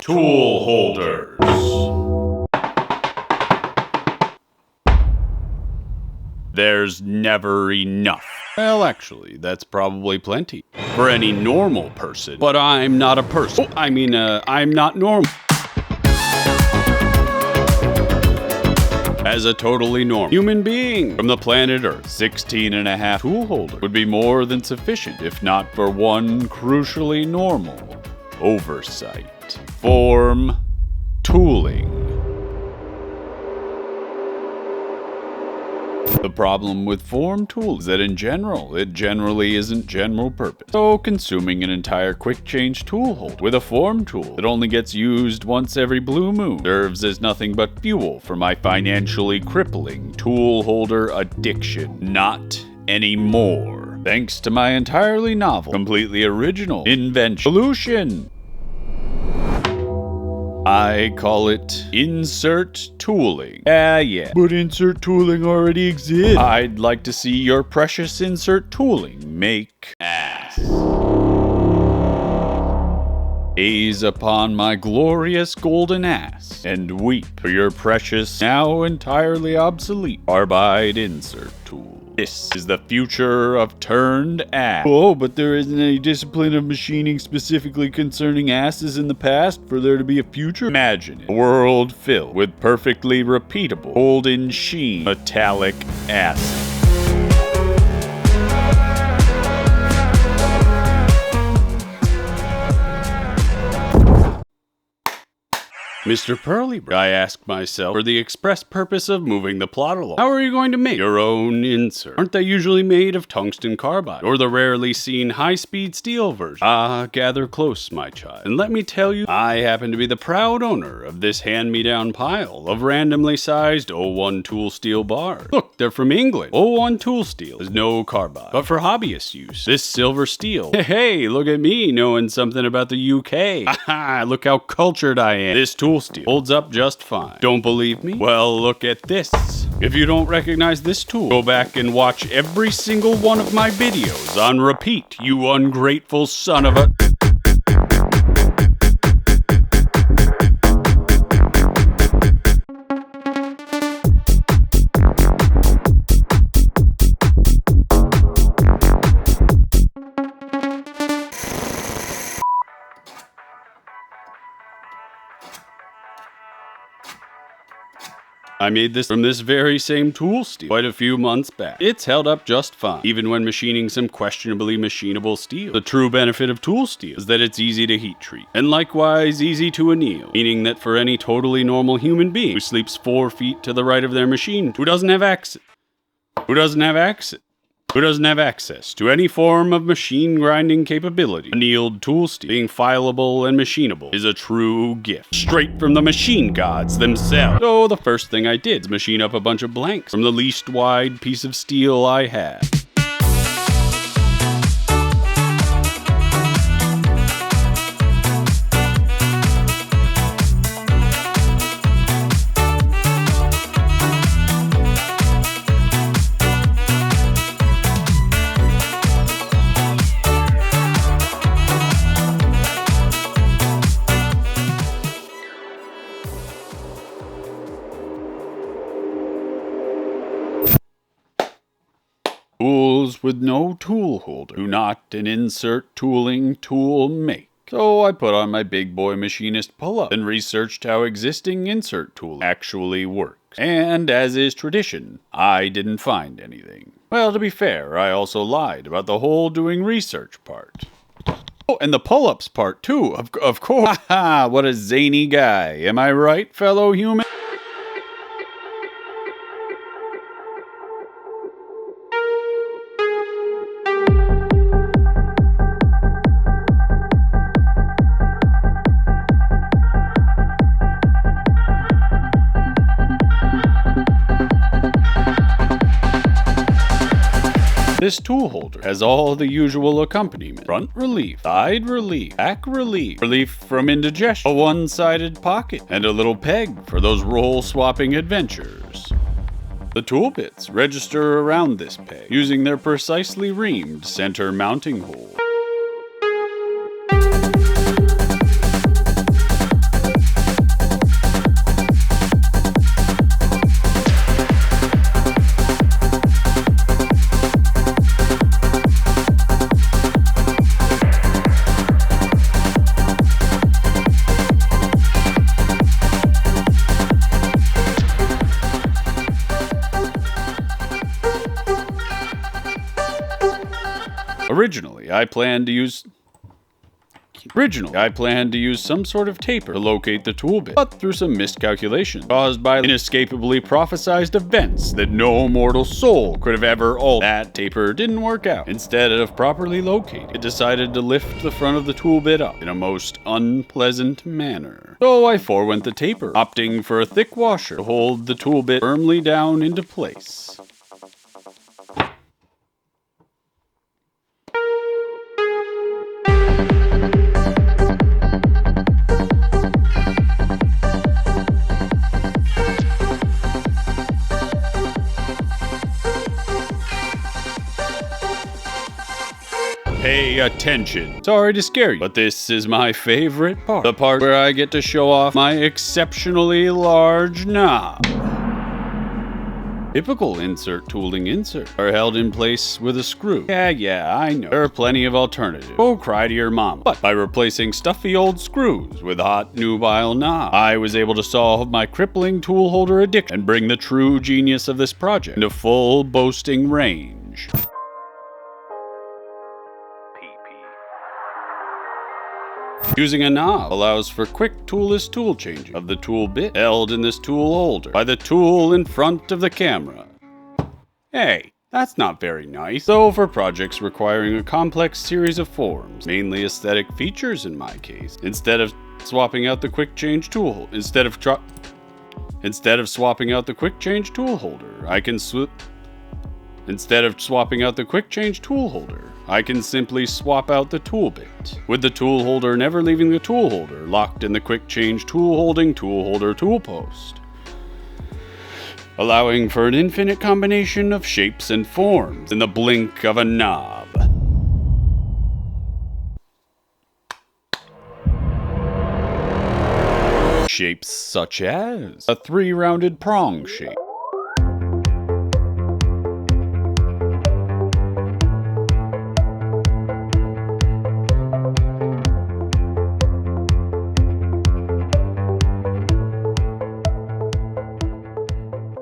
Toolholders. There's never enough. Well, actually, that's probably plenty for any normal person. But I'm not a person. I'm not normal. As a totally normal human being from the planet Earth, 16.5 toolholder would be more than sufficient if not for one crucially normal oversight. Form tooling. The problem with form tools is that in general, it generally isn't general purpose. So consuming an entire quick change tool hold with a form tool that only gets used once every blue moon serves as nothing but fuel for my financially crippling tool holder addiction. Not anymore. Thanks to my entirely novel, completely original invention solution. I call it insert tooling. Yeah. But insert tooling already exists. I'd like to see your precious insert tooling make ass. Gaze upon my glorious golden ass and weep for your precious, now entirely obsolete, carbide insert tool. This is the future of turned ass. Oh, but there isn't any discipline of machining specifically concerning asses in the past for there to be a future? Imagine it. A world filled with perfectly repeatable, golden sheen, metallic asses. Mr. Pearlybrook, I ask myself, for the express purpose of moving the plot along. How are you going to make your own insert? Aren't they usually made of tungsten carbide, or the rarely seen high-speed steel version? Ah, gather close, my child, and let me tell you, I happen to be the proud owner of this hand-me-down pile of randomly sized 01 tool steel bars. Look, they're from England. 01 tool steel is no carbide, but for hobbyist use, this silver steel. Hey, look at me knowing something about the UK. Haha, look how cultured I am. This tool steel holds up just fine. Don't believe me? Well, look at this. If you don't recognize this tool, go back and watch every single one of my videos on repeat, you ungrateful son of a... I made this from this very same tool steel quite a few months back. It's held up just fine, even when machining some questionably machinable steel. The true benefit of tool steel is that it's easy to heat treat, and likewise easy to anneal, meaning that for any totally normal human being who sleeps 4 feet to the right of their machine, who doesn't have access to any form of machine grinding capability, annealed tool steel, being fileable and machinable, is a true gift, straight from the machine gods themselves. So the first thing I did was machine up a bunch of blanks from the least wide piece of steel I had. Tools with no tool holder do not an insert tooling tool make. So I put on my big boy machinist pull-up and researched how existing insert tooling actually works. And as is tradition, I didn't find anything. Well, to be fair, I also lied about the whole doing research part. Oh, and the pull-ups part too, of course. Haha, what a zany guy. Am I right, fellow human? This tool holder has all the usual accompaniment. Front relief, side relief, back relief, relief from indigestion, a one-sided pocket, and a little peg for those roll-swapping adventures. The tool bits register around this peg, using their precisely reamed center mounting hole. Originally, I planned to use some sort of taper to locate the tool bit, but through some miscalculation caused by inescapably prophesized events that no mortal soul could have ever altered, that taper didn't work out. Instead of properly locating, it decided to lift the front of the tool bit up in a most unpleasant manner. So I forewent the taper, opting for a thick washer to hold the tool bit firmly down into place. Pay attention. Sorry to scare you, but this is my favorite part. The part where I get to show off my exceptionally large knob. Typical insert tooling inserts are held in place with a screw. Yeah, I know. There are plenty of alternatives. Go cry to your mom. But by replacing stuffy old screws with hot nubile knobs, I was able to solve my crippling tool holder addiction and bring the true genius of this project into full boasting range. Using a knob allows for quick toolless tool changing of the tool bit held in this tool holder by the tool in front of the camera. Hey, that's not very nice. So for projects requiring a complex series of forms, mainly aesthetic features in my case, instead of swapping out the quick change tool holder, instead of swapping out the quick change tool holder, I can simply swap out the tool bit, with the tool holder never leaving the tool holder, locked in the quick change tool holding tool holder tool post, allowing for an infinite combination of shapes and forms in the blink of a knob. Shapes such as a 3-rounded prong shape,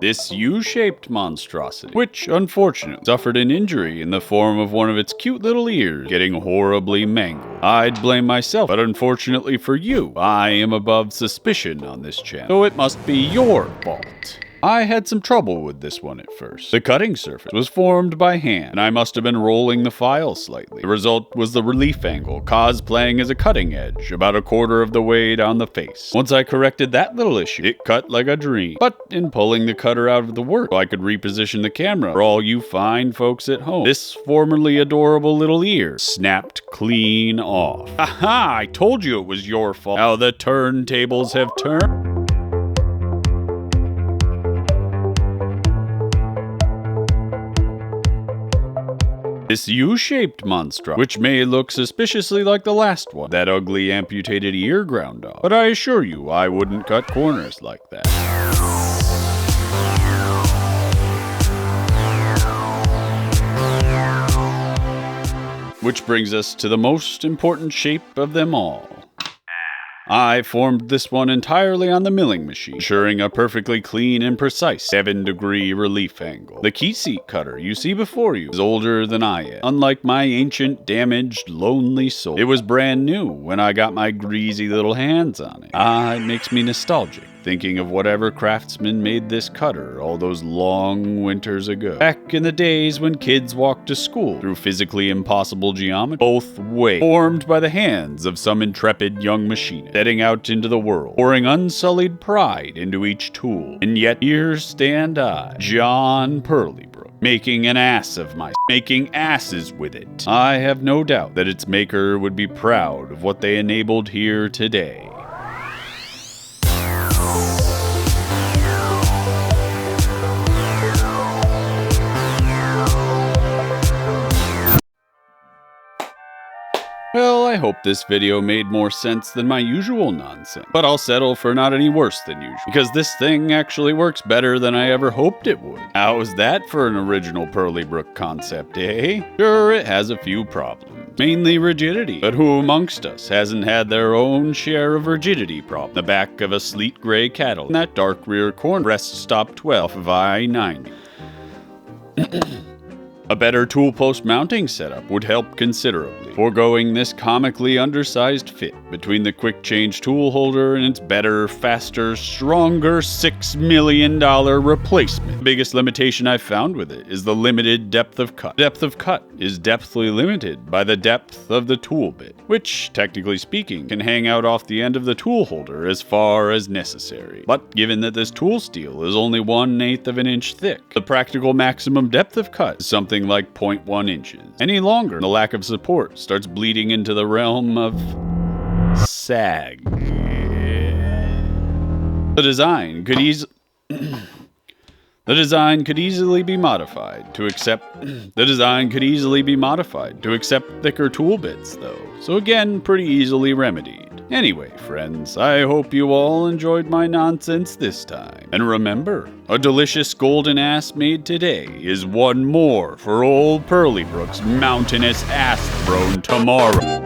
this U-shaped monstrosity, which unfortunately suffered an injury in the form of one of its cute little ears getting horribly mangled. I'd blame myself, but unfortunately for you, I am above suspicion on this channel, so it must be your fault. I had some trouble with this one at first. The cutting surface was formed by hand, and I must have been rolling the file slightly. The result was the relief angle cosplaying as a cutting edge about a quarter of the way down the face. Once I corrected that little issue, it cut like a dream. But in pulling the cutter out of the work, so I could reposition the camera for all you fine folks at home, this formerly adorable little ear snapped clean off. Aha! I told you it was your fault. How the turntables have turned. This U-shaped monstrosity, which may look suspiciously like the last one, that ugly amputated ear ground off, but I assure you I wouldn't cut corners like that. Which brings us to the most important shape of them all. I formed this one entirely on the milling machine, ensuring a perfectly clean and precise 7-degree relief angle. The key seat cutter you see before you is older than I am, unlike my ancient, damaged, lonely soul. It was brand new when I got my greasy little hands on it. It makes me nostalgic, thinking of whatever craftsman made this cutter all those long winters ago. Back in the days when kids walked to school through physically impossible geometry, both ways, formed by the hands of some intrepid young machinist, setting out into the world, pouring unsullied pride into each tool. And yet here stand I, John Pearlybrook, making an ass of myself, making asses with it. I have no doubt that its maker would be proud of what they enabled here today. Well, I hope this video made more sense than my usual nonsense, but I'll settle for not any worse than usual, because this thing actually works better than I ever hoped it would. How's that for an original Pearlybrook concept, eh? Sure, it has a few problems, mainly rigidity, but who amongst us hasn't had their own share of rigidity problem? The back of a sleet gray Cadillac, in that dark rear corner, rest stop 12 of I-90. A better tool post mounting setup would help considerably, foregoing this comically undersized fit between the quick change tool holder and its better, faster, stronger $6 million replacement. The biggest limitation I've found with it is the limited depth of cut. Depth of cut is depthly limited by the depth of the tool bit, which, technically speaking, can hang out off the end of the tool holder as far as necessary. But given that this tool steel is only 1/8 of an inch thick, the practical maximum depth of cut is something like 0.1 inches. Any longer, the lack of support starts bleeding into the realm of sag. The design could easily be modified to accept thicker tool bits though. So again, pretty easily remedied. Anyway, friends, I hope you all enjoyed my nonsense this time. And remember, a delicious golden ass made today is one more for old Pearlybrook's mountainous ass throne tomorrow.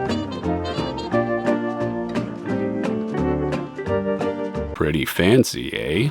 Pretty fancy, eh?